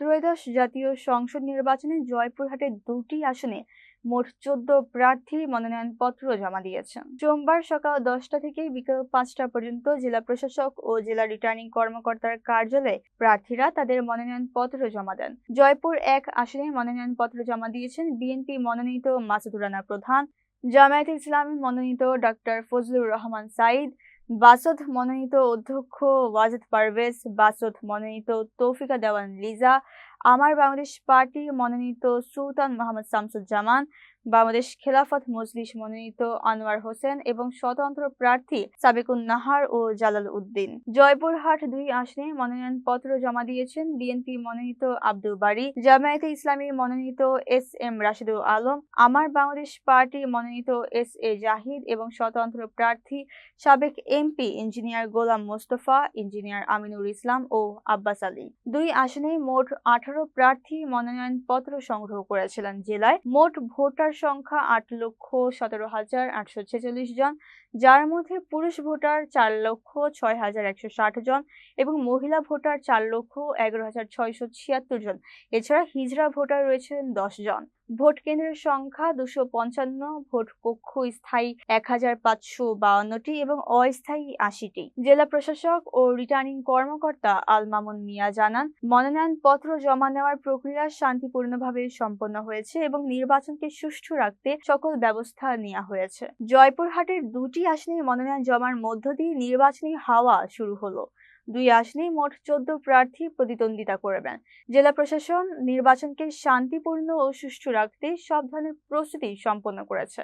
ত্রয়োদশ জাতীয় সংসদ নির্বাচনে জয়পুরহাটের 2টি আসনে মোট 14 প্রার্থী মনোনয়নপত্র জমা দিয়েছেন। সোমবার সকাল 10টা থেকে বিকেল 5টা পর্যন্ত জেলা প্রশাসক ও জেলা রিটার্নিং কর্মকর্তার কার্যালয়ে প্রার্থীরা তাদের মনোনয়নপত্র জমা দেন। জয়পুর 1 আসনে মনোনয়নপত্র জমা দিয়েছেন বিএনপি মনোনীত মাসুদুর রানা প্রধান, জামায়াতে ইসলামী মনোনীত ডক্টর ফজলুর রহমান সাঈদ, বাসদ মনোনীত অধ্যক্ষ ওয়াজেদ পারভেজ, বাসদ মনোনীত তৌফিকা দেওয়ান লিজা, আমার বাংলাদেশ পার্টি মনোনীত সুলতান মোহাম্মদ শামসুজ্জামান, বাংলাদেশ খেলাফত মজলিস মনোনীত আনোয়ার হোসেন এবং স্বতন্ত্র প্রার্থী সাবেকুন নাহার ও জালাল উদ্দিন। জয়পুরহাট 2 আসনে মনোনয়নপত্র জমা দিয়েছেন বিএনপি মনোনীত আব্দুল বারী, জামায়াতে ইসলামী মনোনীত SM রাশিদুল আলম, আমার বাংলাদেশ পার্টি মনোনীত SA জাহিদ এবং স্বতন্ত্র প্রার্থী সাবেক MP engineer Golam Mostafa, engineer Aminur Islam ও আব্বাস আলী। 2 আসনে মোট 18 প্রার্থী মনোনয়নপত্র সংগ্রহ করেছিলেন। জেলায় মোট ভোটার সংখ্যা 8,17,846 জন, যার মধ্যে পুরুষ ভোটার 4,06,160 জন এবং মহিলা ভোটার 4,11,676 জন। এছাড়া হিজড়া ভোটার রয়েছেন 10 জন। ভোট কেন্দ্রের সংখ্যা 255, ভোট কক্ষ স্থায়ী 1,552টি এবং অস্থায়ী 80টি। জেলা প্রশাসক ও রিটার্নিং কর্মকর্তা আল মামুন মিয়া জানান, মনোনয়নপত্র জমা নেওয়ার প্রক্রিয়া শান্তিপূর্ণভাবে সম্পন্ন হয়েছে এবং নির্বাচনকে সুষ্ঠু রাখতে সকল ব্যবস্থা নেওয়া হয়েছে। জয়পুরহাটের 2টি আসনে মনোনয়ন জমার মধ্য দিয়ে নির্বাচনী হাওয়া শুরু হলো। 2 আসনে মোট 14 প্রার্থী প্রতিদ্বন্দ্বিতা করবেন। জেলা প্রশাসন নির্বাচনকে শান্তিপূর্ণ ও সুষ্ঠু রাখতে সব ধরনের প্রস্তুতি সম্পন্ন করেছে।